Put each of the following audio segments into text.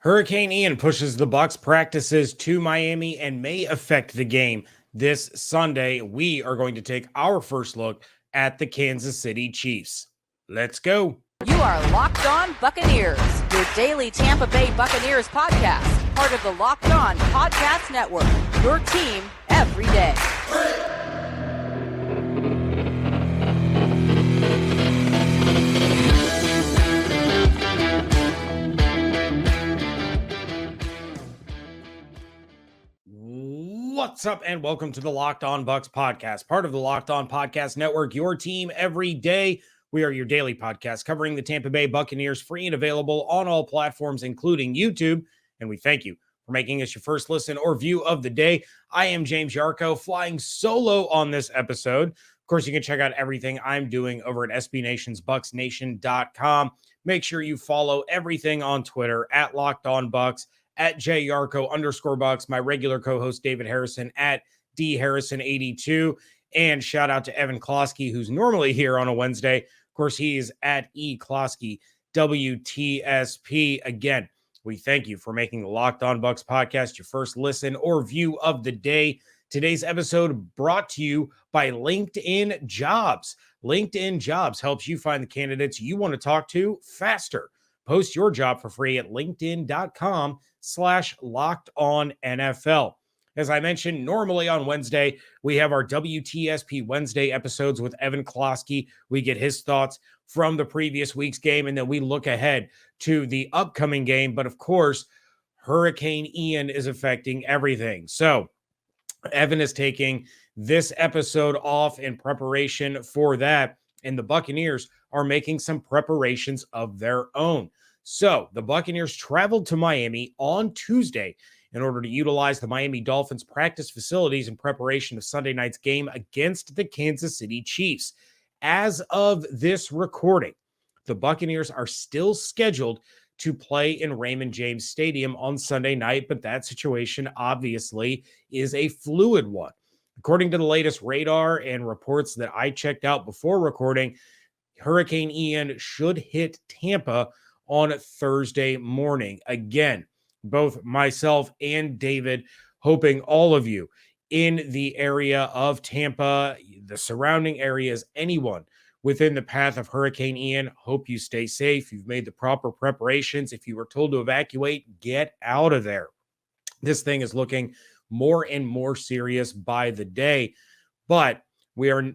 Hurricane Ian pushes the Bucs practices to Miami and may affect the game this Sunday. We are going to take our first look at the Kansas City Chiefs. Let's go. You are Locked On Buccaneers, your daily Tampa Bay Buccaneers podcast, part of the Locked On Podcast Network, your team every day. What's up, and welcome to the Locked On Bucs Podcast, part of the Locked On Podcast Network, your team every day. We are your daily podcast covering the Tampa Bay Buccaneers, free and available on all platforms, including YouTube. And we thank you for making us your first listen or view of the day. I am James Yarcho, flying solo on this episode. Of course, you can check out everything I'm doing over at SBNationsBucsNation.com. Make sure you follow everything on Twitter at Locked On Bucs, at JYarcho_Bucs, my regular co-host David Harrison at DHarrison82, and shout out to Evan Klosky, who's normally here on a Wednesday. Of course, he is at eKlosky WTSP. Again, we thank you for making the Locked On Bucs podcast your first listen or view of the day. Today's episode brought to you by LinkedIn Jobs. LinkedIn Jobs helps you find the candidates you want to talk to faster. Post your job for free at linkedin.com/LockedOnNFL. As I mentioned, normally on Wednesday, we have our WTSP Wednesday episodes with Evan Klosky. We get his thoughts from the previous week's game, and then we look ahead to the upcoming game. But of course, Hurricane Ian is affecting everything. So Evan is taking this episode off in preparation for that, and the Buccaneers are making some preparations of their own. So the Buccaneers traveled to Miami on Tuesday in order to utilize the Miami Dolphins practice facilities in preparation of Sunday night's game against the Kansas City Chiefs. As of this recording, the Buccaneers are still scheduled to play in Raymond James Stadium on Sunday night, but that situation obviously is a fluid one. According to the latest radar and reports that I checked out before recording, Hurricane Ian should hit Tampa on Thursday morning. Again, both myself and David hoping all of you in the area of Tampa, the surrounding areas, anyone within the path of Hurricane Ian, hope you stay safe. You've made the proper preparations. If you were told to evacuate, get out of there. This thing is looking more and more serious by the day, but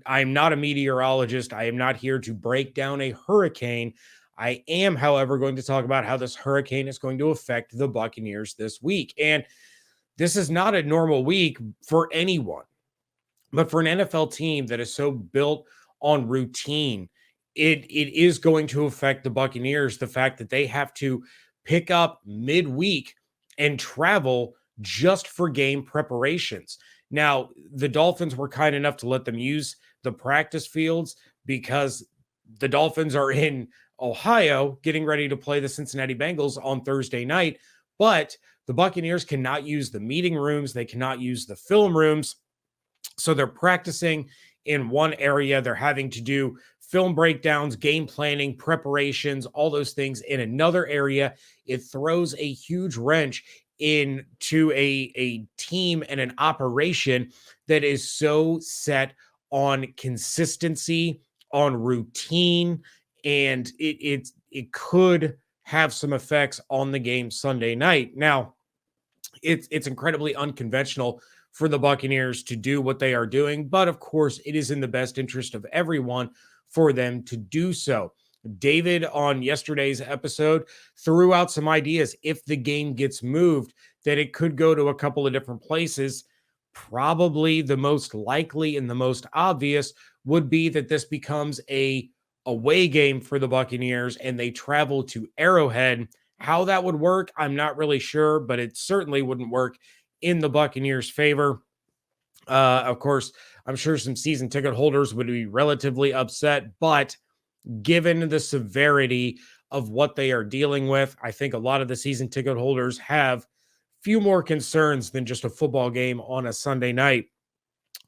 I'm not a meteorologist. I am not here to break down a hurricane. I am, however, going to talk about how this hurricane is going to affect the Buccaneers this week. And this is not a normal week for anyone, but for an NFL team that is so built on routine, it is going to affect the Buccaneers. The fact that they have to pick up midweek and travel just for game preparations. Now, the Dolphins were kind enough to let them use the practice fields because the Dolphins are in Ohio getting ready to play the Cincinnati Bengals on Thursday night, but the Buccaneers cannot use the meeting rooms. They cannot use the film rooms. So they're practicing in one area. They're having to do film breakdowns, game planning, preparations, all those things in another area. It throws a huge wrench into a team and an operation that is so set on consistency, on routine, and it could have some effects on the game Sunday night. Now, it's incredibly unconventional for the Buccaneers to do what they are doing, but of course, it is in the best interest of everyone for them to do so. David, on yesterday's episode, threw out some ideas if the game gets moved, that it could go to a couple of different places. Probably the most likely and the most obvious would be that this becomes a away game for the Buccaneers and they travel to Arrowhead. How that would work, I'm not really sure, but it certainly wouldn't work in the Buccaneers' favor. Of course, I'm sure some season ticket holders would be relatively upset, but given the severity of what they are dealing with, I think a lot of the season ticket holders have few more concerns than just a football game on a Sunday night.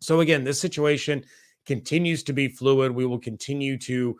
So again, this situation continues to be fluid. We will continue to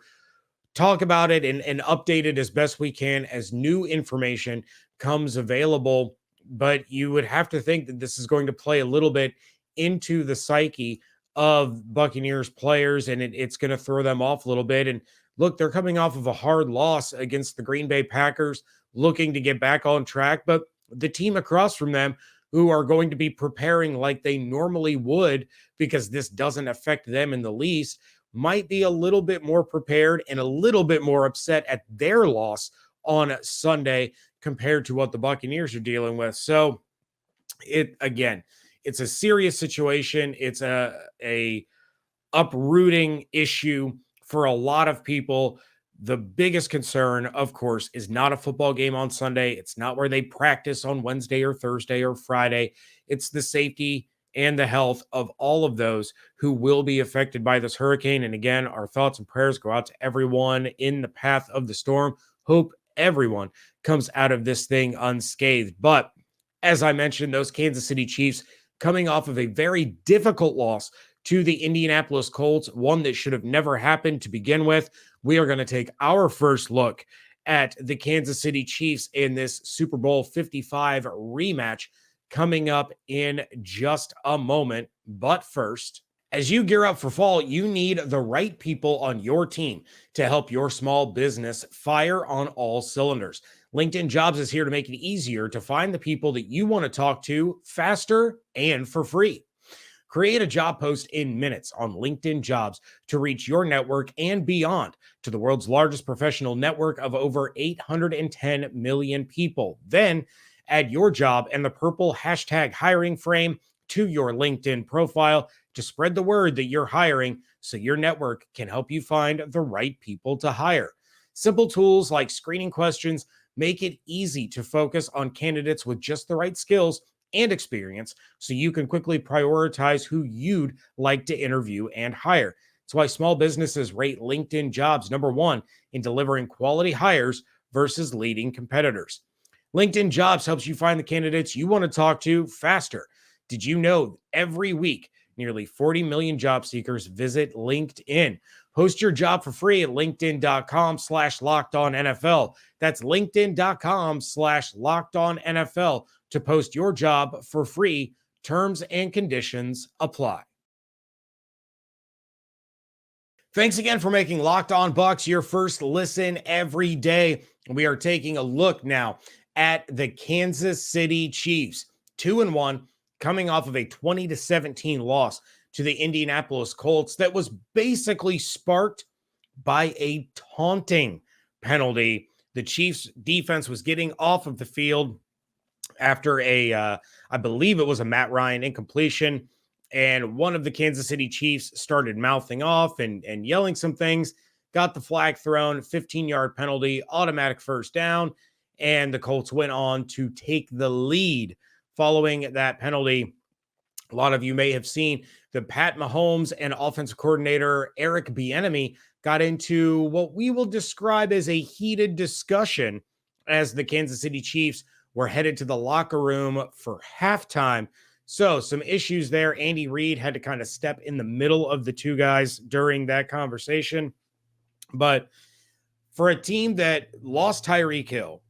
talk about it and update it as best we can as new information comes available. But you would have to think that this is going to play a little bit into the psyche of Buccaneers players, and it's going to throw them off a little bit. And look, they're coming off of a hard loss against the Green Bay Packers, looking to get back on track. But the team across from them, who are going to be preparing like they normally would, because this doesn't affect them in the least, might be a little bit more prepared and a little bit more upset at their loss on Sunday compared to what the Buccaneers are dealing with. So it's a serious situation. It's a uprooting issue for a lot of people. The biggest concern, of course, is not a football game on Sunday. It's not where they practice on Wednesday or Thursday or Friday. It's the safety and the health of all of those who will be affected by this hurricane. And again, our thoughts and prayers go out to everyone in the path of the storm. Hope everyone comes out of this thing unscathed. But as I mentioned, those Kansas City Chiefs coming off of a very difficult loss to the Indianapolis Colts, one that should have never happened to begin with. We are going to take our first look at the Kansas City Chiefs in this Super Bowl 55 rematch coming up in just a moment. But first, as you gear up for fall, you need the right people on your team to help your small business fire on all cylinders. LinkedIn Jobs is here to make it easier to find the people that you want to talk to faster and for free. Create a job post in minutes on LinkedIn Jobs to reach your network and beyond to the world's largest professional network of over 810 million people. Then add your job and the purple hashtag hiring frame to your LinkedIn profile to spread the word that you're hiring so your network can help you find the right people to hire. Simple tools like screening questions make it easy to focus on candidates with just the right skills and experience so you can quickly prioritize who you'd like to interview and hire. That's why small businesses rate LinkedIn Jobs #1 in delivering quality hires versus leading competitors. LinkedIn Jobs helps you find the candidates you want to talk to faster. Did you know every week, nearly 40 million job seekers visit LinkedIn? Post your job for free at linkedin.com/lockedonnfl. That's linkedin.com/lockedonnfl to post your job for free. Terms and conditions apply. Thanks again for making Locked On Bucs your first listen every day. We are taking a look now at the Kansas City Chiefs, 2-1, coming off of a 20-17 loss to the Indianapolis Colts that was basically sparked by a taunting penalty. The Chiefs defense was getting off of the field after I believe it was a Matt Ryan incompletion, and one of the Kansas City Chiefs started mouthing off and yelling some things, got the flag thrown, 15-yard penalty, automatic first down, and the Colts went on to take the lead following that penalty. A lot of you may have seen that Pat Mahomes and offensive coordinator Eric Bieniemy got into what we will describe as a heated discussion as the Kansas City Chiefs were headed to the locker room for halftime. So some issues there. Andy Reid had to kind of step in the middle of the two guys during that conversation. But for a team that lost Tyreek Hill,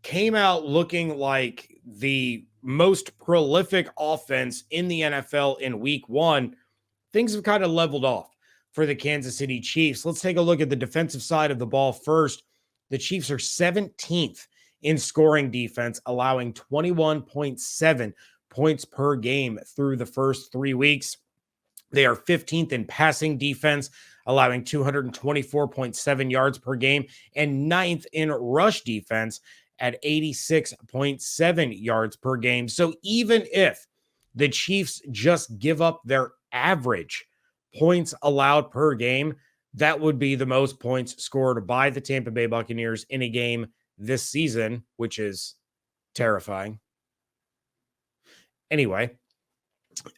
came out looking like the most prolific offense in the NFL in week one, things have kind of leveled off for the Kansas City Chiefs. Let's take a look at the defensive side of the ball first. The Chiefs are 17th in scoring defense, allowing 21.7 points per game through the first 3 weeks. They are 15th in passing defense, allowing 224.7 yards per game, and 9th in rush defense at 86.7 yards per game. So even if the Chiefs just give up their average points allowed per game, that would be the most points scored by the Tampa Bay Buccaneers in a game this season, which is terrifying. Anyway,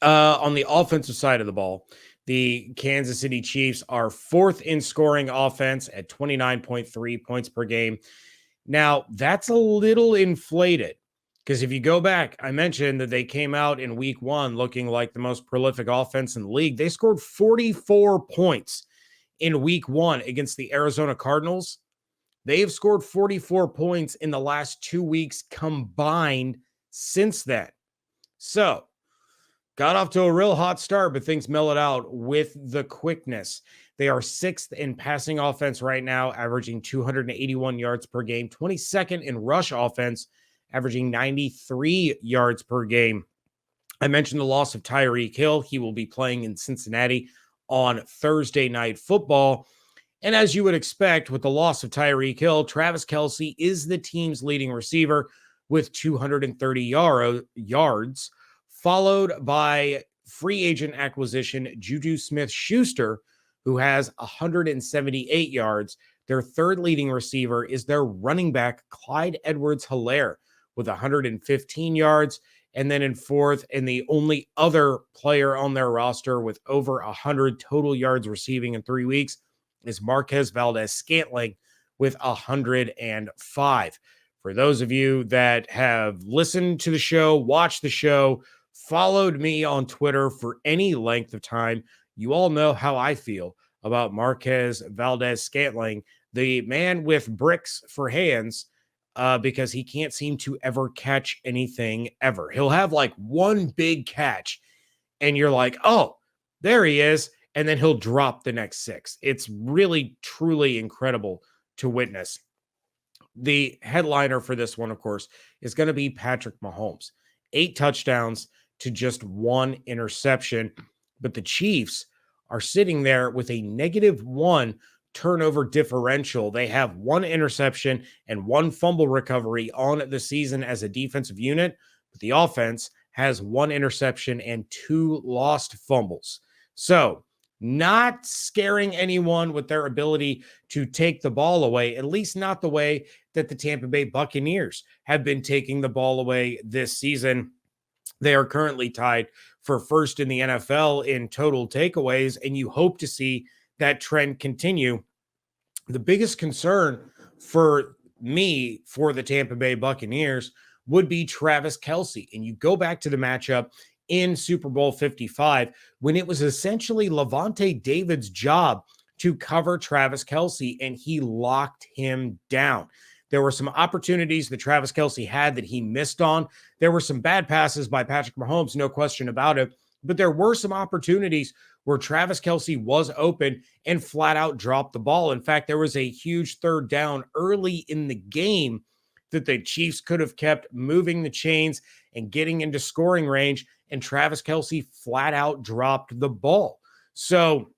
on the offensive side of the ball, the Kansas City Chiefs are 4th in scoring offense at 29.3 points per game. Now, that's a little inflated because if you go back, I mentioned that they came out in week one looking like the most prolific offense in the league. They scored 44 points in week 1 against the Arizona Cardinals. They have scored 44 points in the last 2 weeks combined since then. So, got off to a real hot start, but things mellowed out with the quickness. They are 6th in passing offense right now, averaging 281 yards per game, 22nd in rush offense, averaging 93 yards per game. I mentioned the loss of Tyreek Hill. He will be playing in Cincinnati on Thursday Night Football. And as you would expect, with the loss of Tyreek Hill, Travis Kelce is the team's leading receiver with 230 yards, followed by free agent acquisition Juju Smith-Schuster, who has 178 yards. Their third leading receiver is their running back, Clyde Edwards-Helaire, with 115 yards. And then in fourth, and the only other player on their roster with over 100 total yards receiving in 3 weeks is Marquez Valdes-Scantling with 105. For those of you that have listened to the show, watched the show, followed me on Twitter for any length of time, you all know how I feel about Marquez Valdes-Scantling, the man with bricks for hands, because he can't seem to ever catch anything ever. He'll have like one big catch, and you're like, oh, there he is. And then he'll drop the next 6. It's really, truly incredible to witness. The headliner for this one, of course, is going to be Patrick Mahomes. 8 touchdowns to just 1 interception. But the Chiefs are sitting there with a -1 turnover differential. They have 1 interception and 1 fumble recovery on the season as a defensive unit. But the offense has 1 interception and 2 lost fumbles. So, not scaring anyone with their ability to take the ball away, at least not the way that the Tampa Bay Buccaneers have been taking the ball away this season. They are currently tied for first in the NFL in total takeaways, and you hope to see that trend continue. The biggest concern for me for the Tampa Bay Buccaneers would be Travis Kelce. And you go back to the matchup in Super Bowl 55, when it was essentially Lavonte David's job to cover Travis Kelce, and he locked him down. There were some opportunities that Travis Kelce had that he missed on. There were some bad passes by Patrick Mahomes, no question about it. But there were some opportunities where Travis Kelce was open and flat out dropped the ball. In fact, there was a huge 3rd down early in the game that the Chiefs could have kept moving the chains and getting into scoring range, and Travis Kelce flat out dropped the ball. So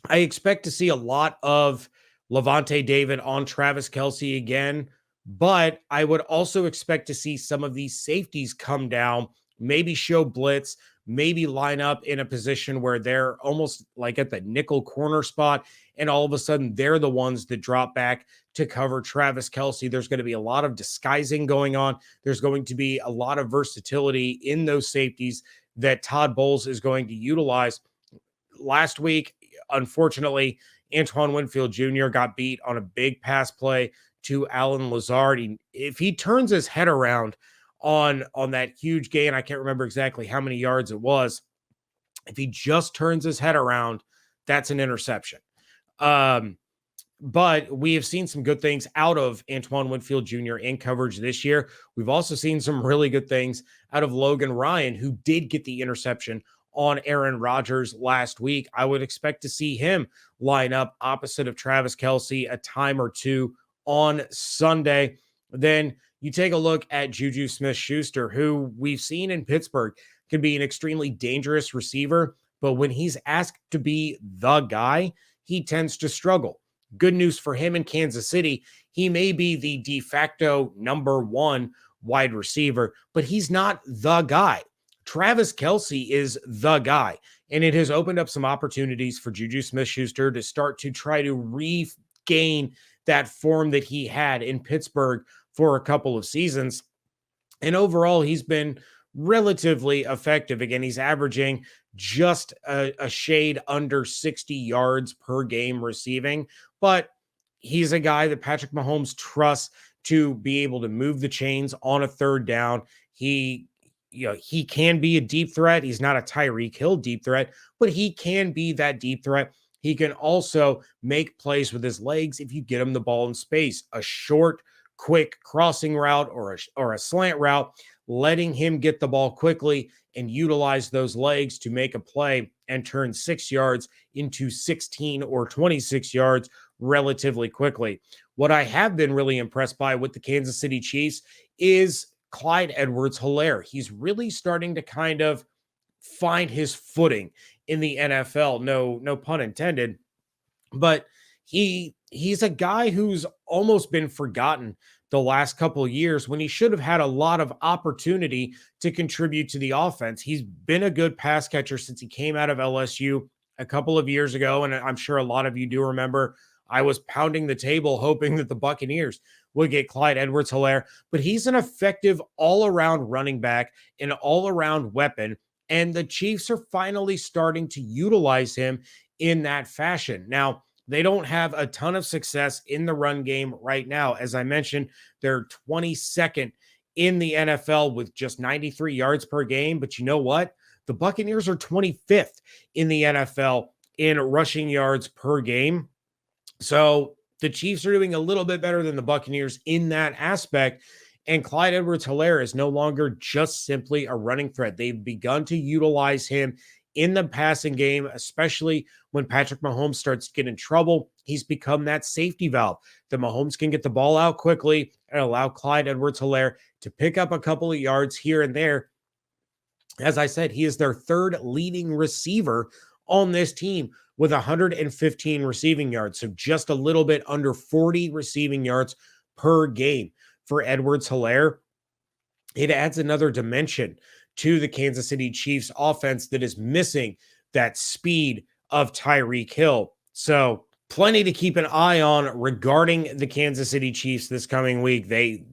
I expect to see a lot of Lavonte David on Travis Kelce again, but I would also expect to see some of these safeties come down, maybe show blitz, maybe line up in a position where they're almost like at the nickel corner spot, and all of a sudden they're the ones that drop back to cover Travis Kelce. There's going to be a lot of disguising going on. There's going to be a lot of versatility in those safeties that Todd Bowles is going to utilize. Last week, unfortunately, Antoine Winfield Jr. got beat on a big pass play to Allen Lazard. If he turns his head around on that huge gain, I can't remember exactly how many yards it was. If he just turns his head around, that's an interception. But we have seen some good things out of Antoine Winfield Jr. in coverage this year. We've also seen some really good things out of Logan Ryan, who did get the interception on Aaron Rodgers last week. I would expect to see him line up opposite of Travis Kelce a time or two on Sunday. Then you take a look at Juju Smith-Schuster, who we've seen in Pittsburgh can be an extremely dangerous receiver, but when he's asked to be the guy, he tends to struggle. Good news for him in Kansas City. He may be the de facto #1 wide receiver, but he's not the guy. Travis Kelce is the guy, and it has opened up some opportunities for Juju Smith-Schuster to start to try to regain that form that he had in Pittsburgh for a couple of seasons. And overall, he's been relatively effective. Again, he's averaging just a shade under 60 yards per game receiving, but he's a guy that Patrick Mahomes trusts to be able to move the chains on a 3rd down. He can be a deep threat. He's not a Tyreek Hill deep threat, but he can be that deep threat. he can also make plays with his legs if you get him the ball in space. A short, quick crossing route or a slant route, letting him get the ball quickly and utilize those legs to make a play and turn 6 yards into 16 or 26 yards relatively quickly. What I have been really impressed by with the Kansas City Chiefs is Clyde Edwards-Helaire. He's really starting to kind of find his footing in the NFL. No pun intended, but he's a guy who's almost been forgotten the last couple of years when he should have had a lot of opportunity to contribute to the offense. He's been a good pass catcher since he came out of LSU a couple of years ago, and I'm sure a lot of you do remember I was pounding the table hoping that the Buccaneers would get Clyde Edwards-Helaire, but he's an effective all-around running back, an all-around weapon, and the Chiefs are finally starting to utilize him in that fashion. Now, they don't have a ton of success in the run game right now. As I mentioned, they're 22nd in the NFL with just 93 yards per game. But you know what? The Buccaneers are 25th in the NFL in rushing yards per game. So the Chiefs are doing a little bit better than the Buccaneers in that aspect. And Clyde Edwards-Helaire is no longer just simply a running threat. They've begun to utilize him in the passing game, especially when Patrick Mahomes starts to get in trouble. He's become that safety valve that Mahomes can get the ball out quickly and allow Clyde Edwards-Helaire to pick up a couple of yards here and there. As I said, he is their third leading receiver on this team with 115 receiving yards. So just a little bit under 40 receiving yards per game for Edwards-Helaire. It adds another dimension to the Kansas City Chiefs offense that is missing that speed of Tyreek Hill. So plenty to keep an eye on regarding the Kansas City Chiefs this coming week. They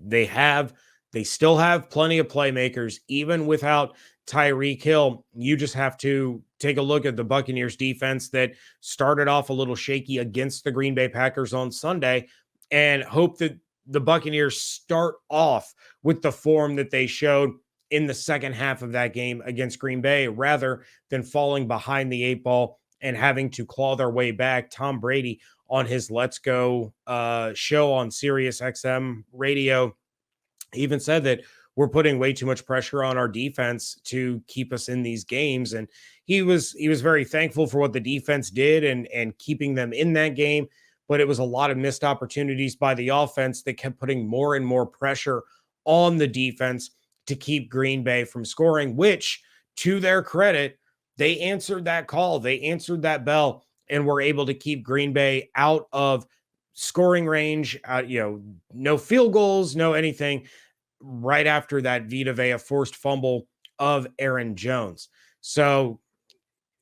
still have plenty of playmakers, even without Tyreek Hill. You just have to take a look at the Buccaneers defense that started off a little shaky against the Green Bay Packers on Sunday and hope that the Buccaneers start off with the form that they showed in the second half of that game against Green Bay, rather than falling behind the 8 ball and having to claw their way back. Tom Brady on his Let's Go show on Sirius XM radio even said that we're putting way too much pressure on our defense to keep us in these games. And he was very thankful for what the defense did and keeping them in that game. But it was a lot of missed opportunities by the offense that kept putting more and more pressure on the defense to keep Green Bay from scoring, which, to their credit, they answered that call. They answered that bell and were able to keep Green Bay out of scoring range, no field goals, no anything, right after that Vita Vea forced fumble of Aaron Jones. So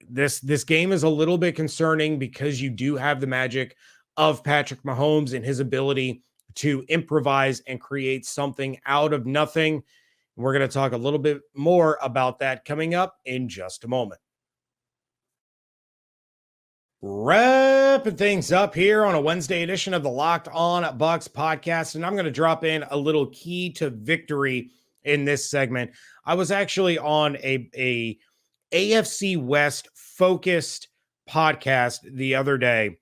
this game is a little bit concerning because you do have the magic of Patrick Mahomes and his ability to improvise and create something out of nothing. We're going to talk a little bit more about that coming up in just a moment. Wrapping things up here on a Wednesday edition of the Locked On Bucs podcast, and I'm going to drop in a little key to victory in this segment. I was actually on a AFC West focused podcast the other day,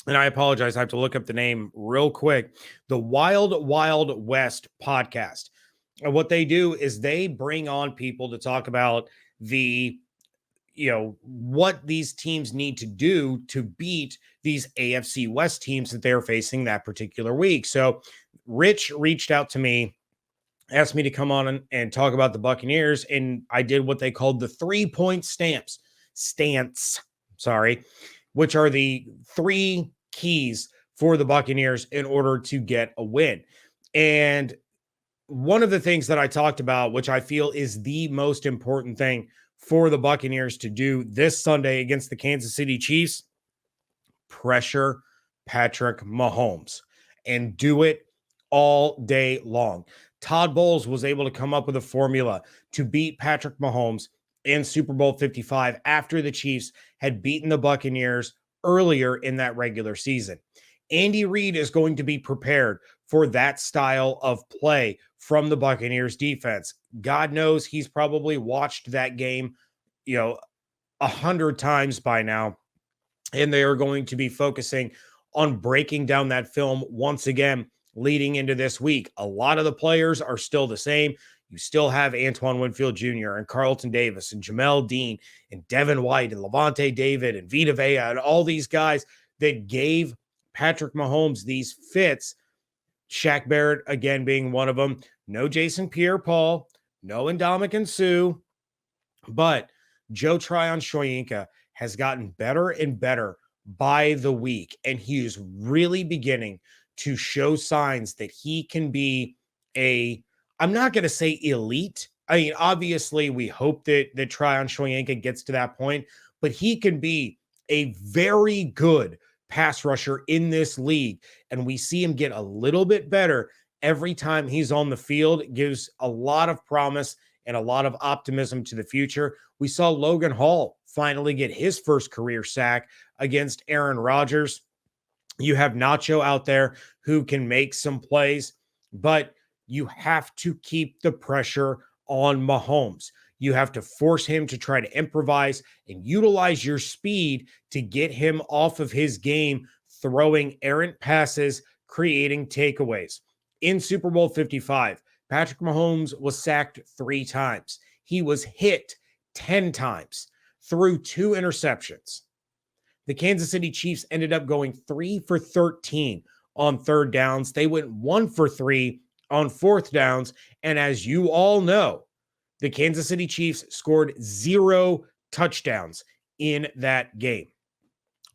and I apologize, I have to look up the name real quick. The Wild Wild West podcast. And what they do is they bring on people to talk about what these teams need to do to beat these AFC West teams that they're facing that particular week. So Rich reached out to me, asked me to come on and talk about the Buccaneers, and I did what they called the 3-point stance, which are the 3 keys for the Buccaneers in order to get a win. And one of the things that I talked about, which I feel is the most important thing for the Buccaneers to do this Sunday against the Kansas City Chiefs, pressure Patrick Mahomes and do it all day long. Todd Bowles was able to come up with a formula to beat Patrick Mahomes in Super Bowl 55 after the Chiefs had beaten the Buccaneers earlier in that regular season. Andy Reid is going to be prepared for that style of play from the Buccaneers defense. God knows he's probably watched that game, 100 times by now. and they are going to be focusing on breaking down that film once again leading into this week. A lot of the players are still the same. You still have Antoine Winfield Jr. and Carlton Davis and Jamel Dean and Devin White and Levante David and Vita Vea and all these guys that gave Patrick Mahomes these fits. Shaq Barrett, again, being one of them. No Jason Pierre-Paul, no Ndamukong Suh, but Joe Tryon-Shoyinka has gotten better and better by the week, and he is really beginning to show signs that he can be I'm not going to say elite. I mean, obviously, we hope that Tryon-Shoyinka gets to that point, but he can be a very good pass rusher in this league, and we see him get a little bit better every time he's on the field. It gives a lot of promise and a lot of optimism to the future. We saw Logan Hall finally get his first career sack against Aaron Rodgers. You have Nacho out there who can make some plays, but you have to keep the pressure on Mahomes. You have to force him to try to improvise and utilize your speed to get him off of his game, throwing errant passes, creating takeaways. In Super Bowl 55, Patrick Mahomes was sacked 3 times. He was hit 10 times, threw 2 interceptions. The Kansas City Chiefs ended up going 3 for 13 on third downs. They went 1 for 3 on fourth downs. And as you all know, the Kansas City Chiefs scored 0 touchdowns in that game.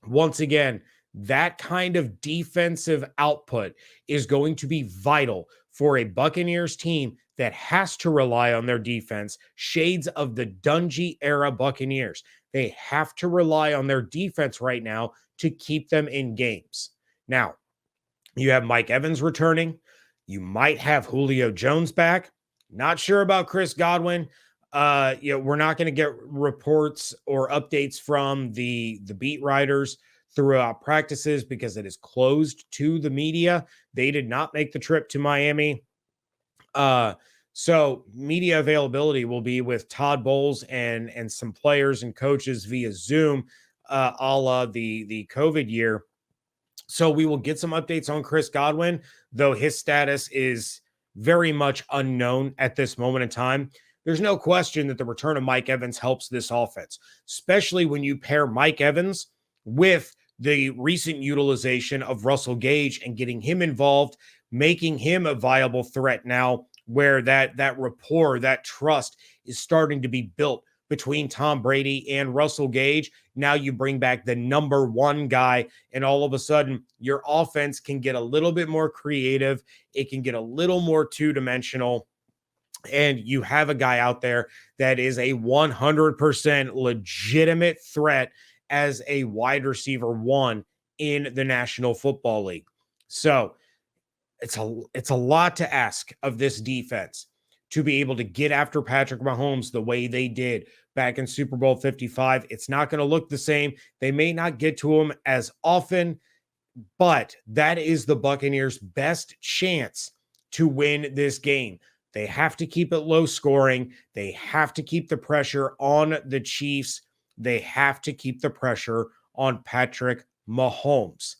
Once again, that kind of defensive output is going to be vital for a Buccaneers team that has to rely on their defense, shades of the Dungy era Buccaneers. They have to rely on their defense right now to keep them in games. Now, you have Mike Evans returning. You might have Julio Jones back. Not sure about Chris Godwin. We're not going to get reports or updates from the beat writers throughout practices because it is closed to the media. They did not make the trip to Miami. So media availability will be with Todd Bowles and some players and coaches via Zoom, a la the COVID year. So we will get some updates on Chris Godwin, though his status is very much unknown at this moment in time. There's no question that the return of Mike Evans helps this offense, especially when you pair Mike Evans with the recent utilization of Russell Gage and getting him involved, making him a viable threat now, where that rapport, that trust is starting to be built between Tom Brady and Russell Gage. Now you bring back the number 1 guy, and all of a sudden your offense can get a little bit more creative. It can get a little more two-dimensional, and you have a guy out there that is a 100% legitimate threat as a wide receiver 1 in the National Football League. So it's a lot to ask of this defense to be able to get after Patrick Mahomes the way they did back in Super Bowl 55. It's not going to look the same. They may not get to him as often, but that is the Buccaneers' best chance to win this game. They have to keep it low scoring. They have to keep the pressure on the Chiefs. They have to keep the pressure on Patrick Mahomes.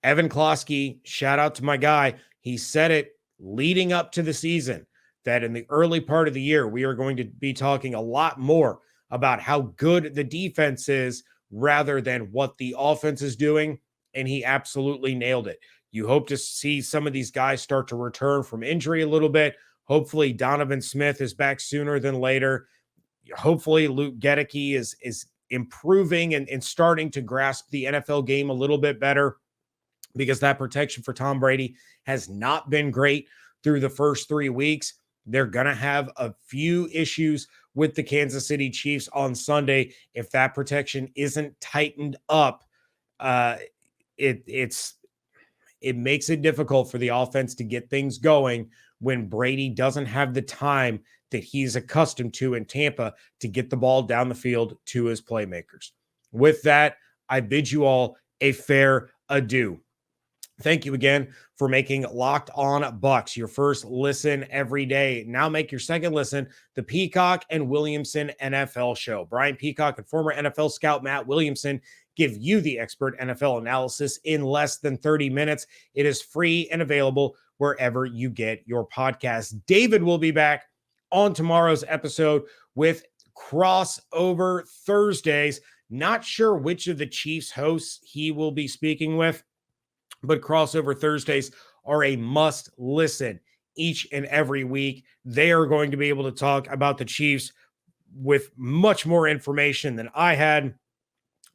Evan Klosky, shout out to my guy. He said it leading up to the season that in the early part of the year, we are going to be talking a lot more about how good the defense is rather than what the offense is doing. And he absolutely nailed it. You hope to see some of these guys start to return from injury a little bit. Hopefully Donovan Smith is back sooner than later. Hopefully Luke Gedeke is improving and starting to grasp the NFL game a little bit better, because that protection for Tom Brady has not been great through the first 3 weeks. They're going to have a few issues with the Kansas City Chiefs on Sunday. If that protection isn't tightened up, it makes it difficult for the offense to get things going when Brady doesn't have the time that he's accustomed to in Tampa to get the ball down the field to his playmakers. With that, I bid you all a fair adieu. Thank you again for making Locked On Bucs your first listen every day. Now make your second listen the Peacock and Williamson NFL Show. Brian Peacock and former NFL scout Matt Williamson give you the expert NFL analysis in less than 30 minutes. It is free and available wherever you get your podcast. David will be back on tomorrow's episode with crossover Thursdays. Not sure which of the Chiefs hosts he will be speaking with, but crossover Thursdays are a must listen each and every week. They are going to be able to talk about the Chiefs with much more information than I had,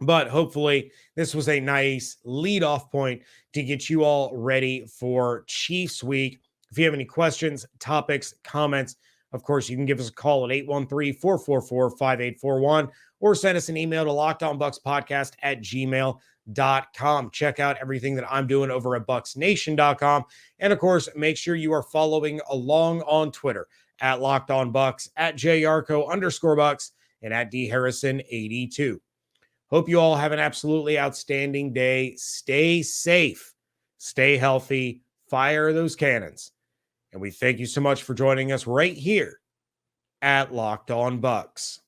but hopefully this was a nice lead-off point to get you all ready for Chiefs week. If you have any questions, topics, comments, of course, you can give us a call at 813-444-5841 or send us an email to lockedonbuckspodcast@gmail.com. Check out everything that I'm doing over at bucksnation.com. And of course, make sure you are following along on Twitter at Locked On Bucs, at @JYarcho_Bucks, and at DHarrison82. Hope you all have an absolutely outstanding day. Stay safe, stay healthy, fire those cannons. And we thank you so much for joining us right here at Locked On Bucs.